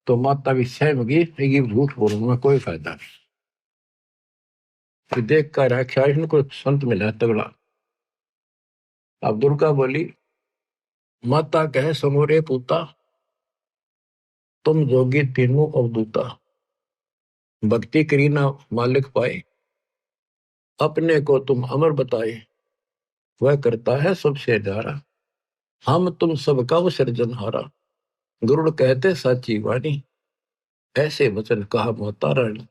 तो माता भी सहम गई, ये झूठ बोलूंगा कोई फायदा नहीं। फिर देख कर आख्या इनको संत मिला तगड़ा। अब दुर्गा बोली, माता कहे समोरे पूता, तुम जोगी तीनों अवधूता। भक्ति करी ना मालिक पाए, अपने को तुम अमर बताए। वह करता है सबसे न्यारा, हम तुम सबका वो सृजनहारा। गरुड़ कहते साची वाणी, ऐसे वचन कहा माता रानी।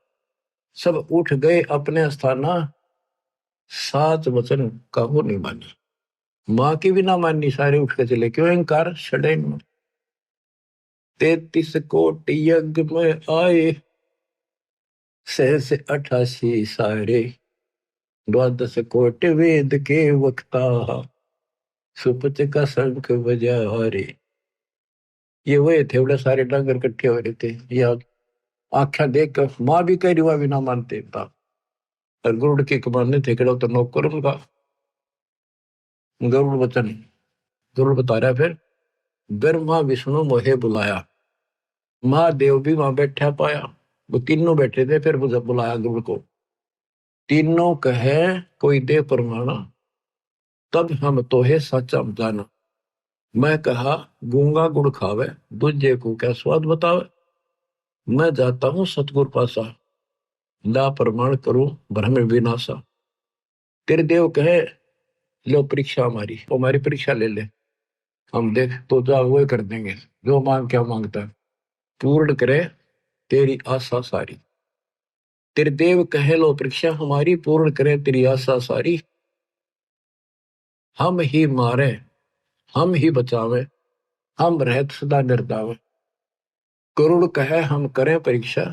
सब उठ गए अपने स्थाना, साच वचन कहो नहीं मानी। माँ की भी ना माननी, सारे उठ के चले। क्यों अहंकार छड़े में। 33 कोटि यज्ञ में आए, सहस 88 सारे। 12 कोटि वेद के वक्ता, सुपच का शंख बजा रे। ये वही थे, बड़े सारे डांगर इकट्ठे हो रहे थे। या आख्या देख कर माँ भी कह रही, हुआ भी ना मानते था। और गरुड़ के कमाने थे कड़ो तो नौकर उनका। गरुड़ वचन, गरुड़ बता रहा फिर, ब्रह्मा विष्णु मोहे बुलाया। महादेव भी वहां बैठा पाया, वो तीनों बैठे थे। फिर मुझे बुलाया गरुड़ को। तीनों कहे कोई दे परमाना, तब हम तो है सच्चा जाना। मैं कहा गूंगा गुड़ खावे, दूजे को क्या स्वाद बतावे। मैं जाता हूँ सतगुर पासा, ला प्रमाण करूं भ्रम विनाशा। तेरे देव कहे लो परीक्षा हमारी परीक्षा ले ले। हम देख तो जा वो कर देंगे, जो मांग क्या मांगता है पूर्ण करे तेरी आशा सारी। तेरे देव कहे लो परीक्षा हमारी, पूर्ण करे तेरी आशा सारी। हम ही मारे हम ही बचावे, हम रहत सदा निर्दावे। करुण कहे हम करें परीक्षा,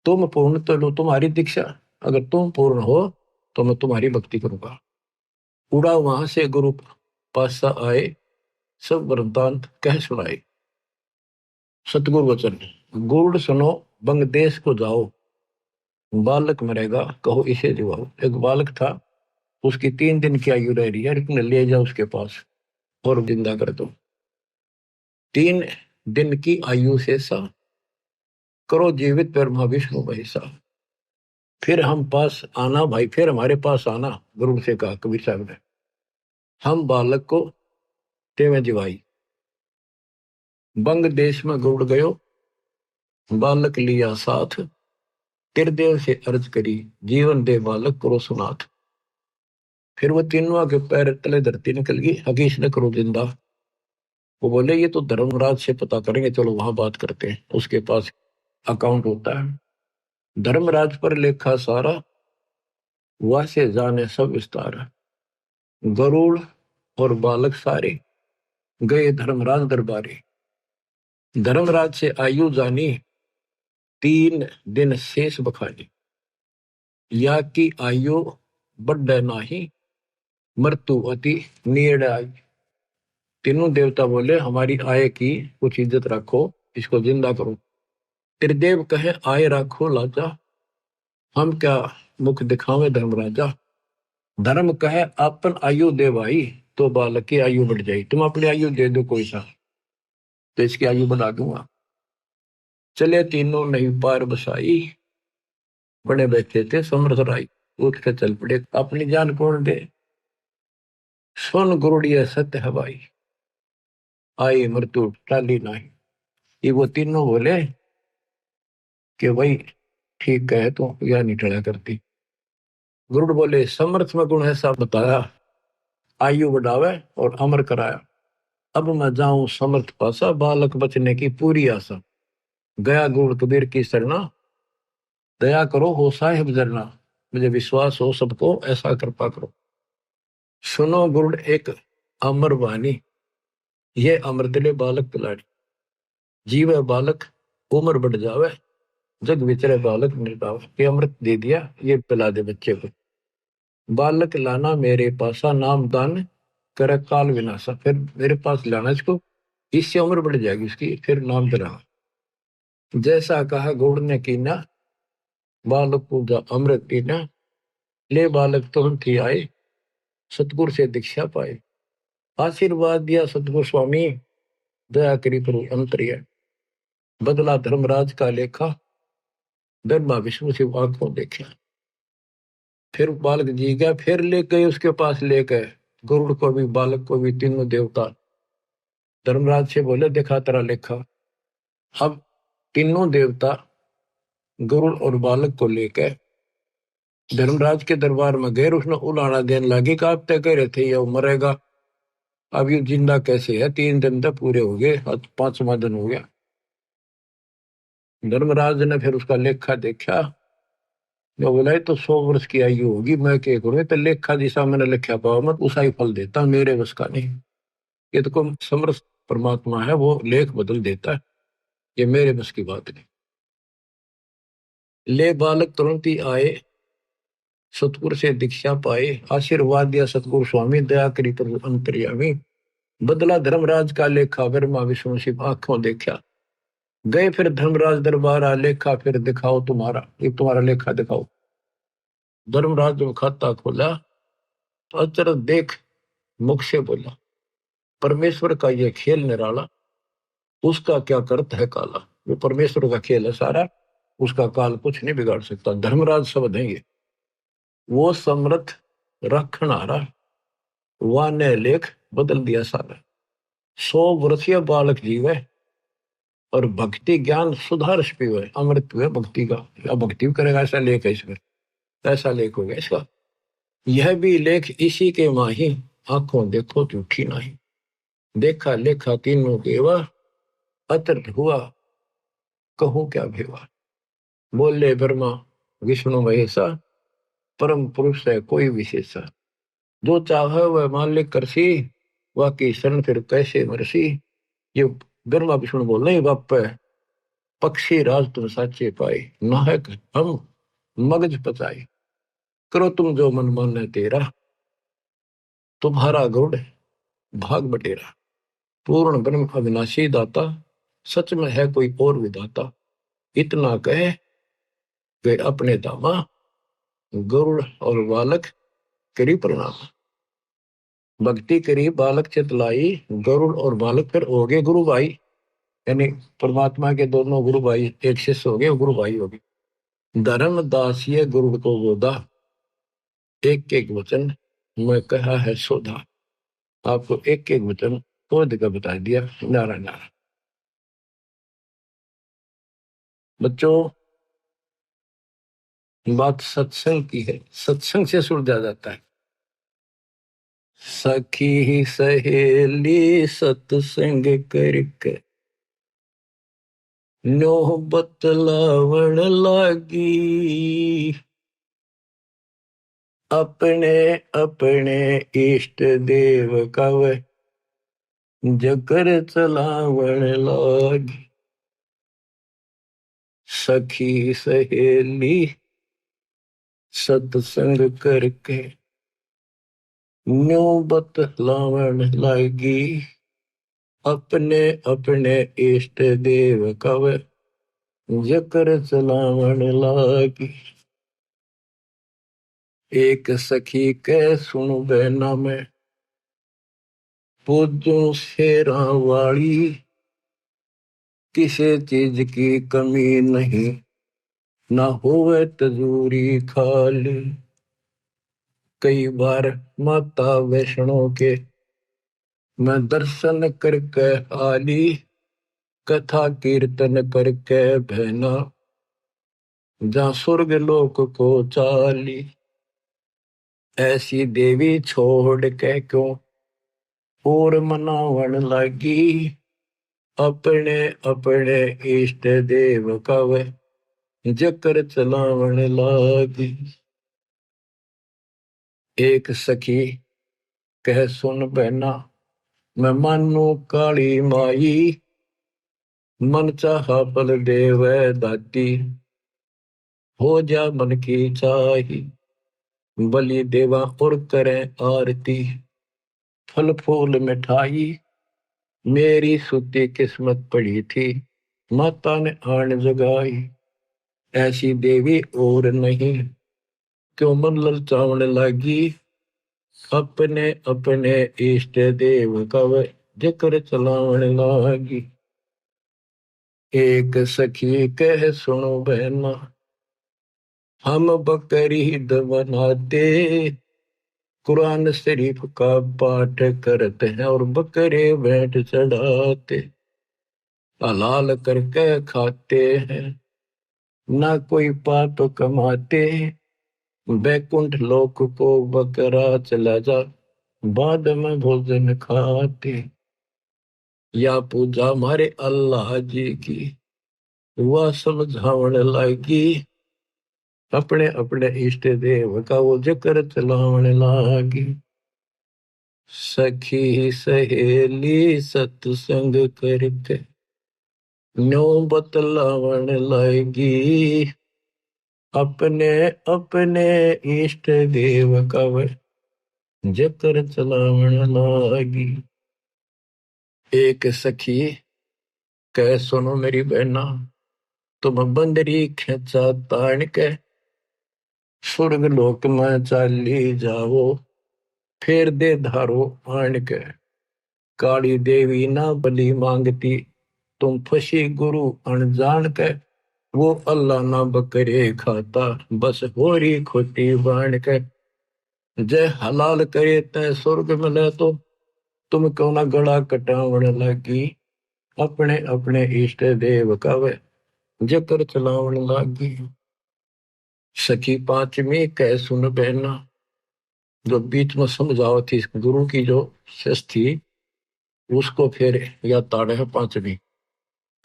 तुम पूर्ण तो लो तुम्हारी दीक्षा। अगर तुम पूर्ण हो तो मैं तुम्हारी भक्ति करूंगा। उड़ा वहां से गुरु पासा आए, सब वृत्तांत कह सुनाए। सतगुरु वचन, गुरुड़ सुनो बंग देश को जाओ। बालक मरेगा कहो इसे जिवाओ। एक बालक था, उसकी 3 दिन की आयु रह रही है, इतने ले जाओ उसके पास और जिंदा कर दो। 3 दिन की आयु से सा, करो जीवित ब्रह्मा विष्णु महेशा। फिर हम पास आना भाई, फिर हमारे पास आना। गुरु से कहा कबीर साहब ने। हम बालक को तेवे जिवाई। बंग देश में गुड़ गयो, बालक लिया साथ। तिरदेव से अर्ज करी, जीवन दे बालक करो सुनाथ। फिर वो तीनों के पैर तले धरती निकल गई, हकीश ने करो जिंदा। वो बोले ये तो धर्मराज से पता करेंगे, चलो वहां बात करते हैं, उसके पास अकाउंट होता है। धर्मराज पर लेखा सारा, वह से जाने सब विस्तार। गरुड़ और बालक सारे गए धर्मराज दरबारे। धर्मराज से आयु जानी, 3 दिन शेष बखानी, या की आयु बढ़े नाही, मृत्यु अति नेड़ आई। तीनों देवता बोले हमारी आय की कुछ इज्जत रखो, इसको जिंदा करो। त्रिदेव कहे आय रखो लाजा, हम क्या मुख दिखावे धर्मराजा। धर्म कहे अपन आयु दे भाई, तो बालक की आयु बढ़ जाएगी। तुम अपनी आयु दे दो कोई सा, तो इसकी आयु बढ़ा दूंगा। चले तीनों नहीं पार बसाई, बड़े बैठे थे समर्थ राई। उठ के चल पड़े, अपनी जान कौन दे। सुन गुरुड़िया सत्य हवाई, आई मृत्यु टाली नहीं। ये वो तीनों बोले कि भाई ठीक कहे तो या नहीं टला करती। गुरुड़ बोले समर्थ में गुण ऐसा बताया, आयु बढ़ावे और अमर कराया। अब मैं जाऊं समर्थ पासा, बालक बचने की पूरी आशा। गया गुरु कबीर की शरणा, दया करो हो साहिब जरना। मुझे विश्वास हो सबको ऐसा कृपा करो। सुनो गुरुड़ एक अमर वाणी, ये अमृत ले बालक पिलाड़ी। जीवे बालक उम्र बढ़ जावे, जग विचरे बालक निर्दाव। ये अमृत दे दिया, ये पिला दे बच्चे को। बालक लाना मेरे पासा, नाम दान कर काल विनाशा। फिर मेरे पास लाना इसको, इससे उम्र बढ़ जाएगी इसकी, फिर नाम दिलाना। जैसा कहा गुरु ने कीना, बालक को अमृत पीना। ले बालक तुरंत ही आए, सतगुरु से दीक्षा पाए। आशीर्वाद दिया सतगुरु स्वामी, दया करी प्रभु अंतरिया। बदला धर्मराज का लेखा, धर्मा विष्णु से आंखों देखा। फिर बालक जी गया, फिर ले गए उसके पास, ले गए गुरुड़ को भी बालक को भी, तीनों देवता। धर्मराज से बोले देखा तेरा लेखा। अब तीनों देवता गुरुड़ और बालक को लेकर धर्मराज के दरबार में गए। उसने उलाना देने लगे कि आप तय कह रहे थे ये मरेगा, अब ये जिंदा कैसे है। 3 दिन तक पूरे हो गए, 5वां दिन हो गया। धर्मराज ने फिर उसका लेखा देखा, जो बोला तो 100 वर्ष की आयु होगी। मैं क्या करूँ, तो लेखा जिसा मैंने लिखा पाओ मत उसा ही फल देता, मेरे बस का नहीं। ये तो कोई समर्थ परमात्मा है, वो लेख बदल देता है, ये मेरे बस की बात नहीं। ले बालक तुरंत ही आए, सतगुरु से दीक्षा पाए। आशीर्वाद दिया सतगुरु स्वामी, दया करी प्रभु अंतर्यामी। बदला धर्मराज का लेखा, ब्रह्मा विष्णु शिव आंखों देखा। गए फिर धर्मराज दरबारा, लेखा फिर दिखाओ तुम्हारा, ये तुम्हारा लेखा दिखाओ। धर्मराज ने खाता खोला, तो अचरज देख मुख से बोला, परमेश्वर का यह खेल निराला, उसका क्या करत है काला। ये परमेश्वर का खेल है सारा, उसका काल कुछ नहीं बिगाड़ सकता। धर्मराज शब्द है ये, वो समर्थ रखनारा, वह ने लेख बदल दिया सारा। 100 वर्षीय बालक जीवे और भक्ति ज्ञान सुधार पीवे, अमृत हुए भक्ति का। या भक्ति भी करेगा ऐसा लेख है इसमें, ऐसा लेख हो गया इसका। यह भी लेख इसी के माही, आंखों देखो झूठी नहीं। देखा लेखा तीनों केवा, अतर्थ हुआ कहूं क्या भेवा। बोले ब्रह्मा विष्णु महेशा, परम पुरुष है कोई विशेषा। जो चाहे वह मालिक करसी, वह की शरण फिर कैसे मरसी। ये ब्रह्मा विष्णु बोल रहे बाप है, पक्षी राज तुम साचे पाए। नाहक हम मगज पचाए, करो तुम जो मन माने तेरा। तुम्हारा गुण भाग बटेरा, पूर्ण ब्रह्म अविनाशी दाता। सच में है कोई और विधाता। इतना कहे वे अपने दामा, गरुड़ और बालक करी प्रणाम। भक्ति करी बालक चितलाई, गरुड़ और बालक फिर हो गए गुरु भाई। यानी परमात्मा के दोनों गुरु भाई, एक शिष्य हो गए गुरु भाई हो गए। धर्म दास ये गुरु को गोदा, एक एक वचन मैं कहा है सोधा। आपको एक एक वचन खोद कर बता दिया, नारा नारा। बच्चों बात सत्संग की है, सत्संग से सुलझा जाता है। सखी सहेली सत्संग करके नो बतलावण लागी। अपने अपने इष्ट देव कव जकर चलावण लागी। सखी सहेली सत्संग करके न्यू बतलावन लागी, अपने अपने इष्ट देव कव जकर चलावन लागी। एक सखी के सुन बहना में पूजू शेरा वाली, किसी चीज की कमी नहीं ना होवे तजूरी खाली। कई बार माता वैष्णो के मैं दर्शन करके आली, कथा कीर्तन करके बहना जहाँ स्वर्ग लोक को चाली। ऐसी देवी छोड़ के क्यों और मनावन लगी, अपने अपने इष्ट देव कव जकर चलावन लागी। एक सखी कह सुन बहना मैं मानू काली माई, मन चाहा पल देव दाती हो जा मन की चाही। बलि देवा और करें आरती, फल फूल मिठाई मेरी सूती किस्मत पड़ी थी, माता ने आन जगाई। ऐसी देवी और नहीं क्यों मन ललचावन लगी, अपने अपने इष्ट देव कव जिक्र चलावन लागी। एक सखी कह सुनो बहना हम बकरी बनाते, कुरान शरीफ का पाठ करते हैं और बकरे भेंट चढ़ाते, हलाल करके खाते हैं ना कोई पाप कमाते। बैकुंठ लोक को बकरा चला जा, बाद में भोजन खाते। या पूजा हमारे अल्लाह जी की वह समझावन लागी, अपने अपने इष्ट देव का वो जिक्र चलावन लागी। सखी सहेली सत्संग करके न्यो बतलावन लागी, अपने अपने इष्ट देव का जिक्र चलावन लागी। एक सखी कह सुनो मेरी बहना तुम बंदरी खेचा तान के स्वर्ग लोक में चाली जाओ, फिर दे धारो आन के। काली देवी ना बलि मांगती, तुम फसी गुरु अनजान के। वो अल्लाह ना बकरे खाता, बस होरी खोटी बाण के। जय हलाल करे तय स्वर्ग मिले, तो तुम क्यों ना गला कटावन लगी, अपने अपने इष्ट देव का वे जिक्र चलावन लागी। सखी पांचवी कह सुन बहना, जो बीच में समझाओ थी गुरु की जो शिष्य थी उसको फिर या ताड़े है पांचवी।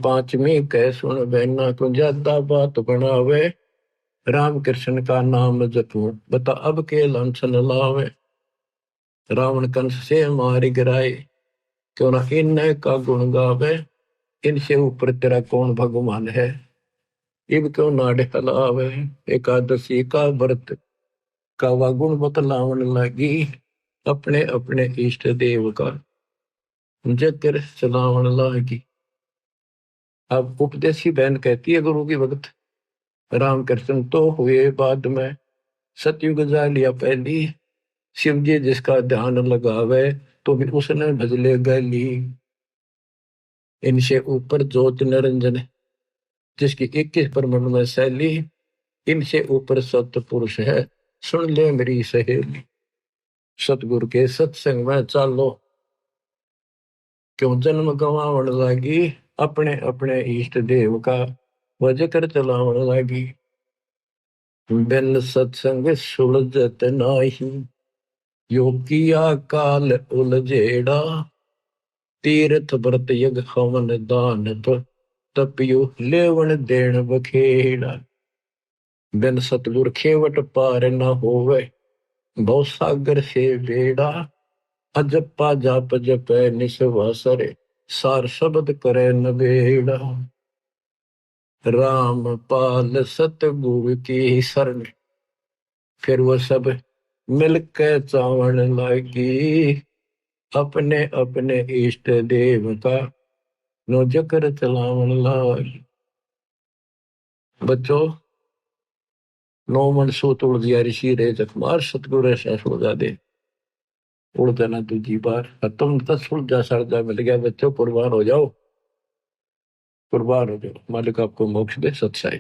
पांचवी कह सुन बहना को ज्यादा बात बनावे, राम कृष्ण का नाम जपू बता अब के लांछन लावे। रावण कंस से मारी गिराए, क्यों ना इन का गुण गावे। इनसे ऊपर तेरा कौन भगवान है, इब क्यों नाड़े हलावे। एकादशी का व्रत का वह गुण बतलावन लगी, अपने अपने इष्ट देव का जिक्र चलावन लागी। अब उपदेशी बहन कहती है गुरु की भगत, रामकृष्ण तो हुए बाद में, सतयुग जा लिया पहली। शिव जी जिसका ध्यान लगावे तो भी उसने भजले गली। इनसे ऊपर ज्योत निरंजन जिसकी 21 ब्रह्मांड में शैली, इनसे ऊपर सतपुरुष है सुन ले मेरी सहेली। सतगुरु के सत्संग में चालो, क्यों जन्म गवावन लागी, अपने अपने इष्ट देव का वह जिक्र चलावन लागी। बिन सत्संग सुलझत नाही, यो किया काल उलझेड़ा। तीर्थ व्रत यज्ञ हवन दान तपियो लेवन देन बखेड़ा। बिन सतगुर खेवट पार न होवे, भव सागर से बेड़ा। अजपा जाप जपै निसवासरे, सार शब्द करे नबेड़ा। राम पाल सतगुरु की शरण, फिर वो सब मिलकर चावण लागी, अपने अपने इष्ट देव का नो जकर चलावन लागी। बच्चों, नो मन सो तोड़ दिया ऋषि रे जखमार, सतगुरु ऐसा सोजा दे उड़ देना दूजी बार। तुम तो सुलझा सरजा मिल गया बच्चों, कुर्बान हो जाओ, कुर्बान हो जाओ। मालिक आपको मोक्ष दे। सत्साई।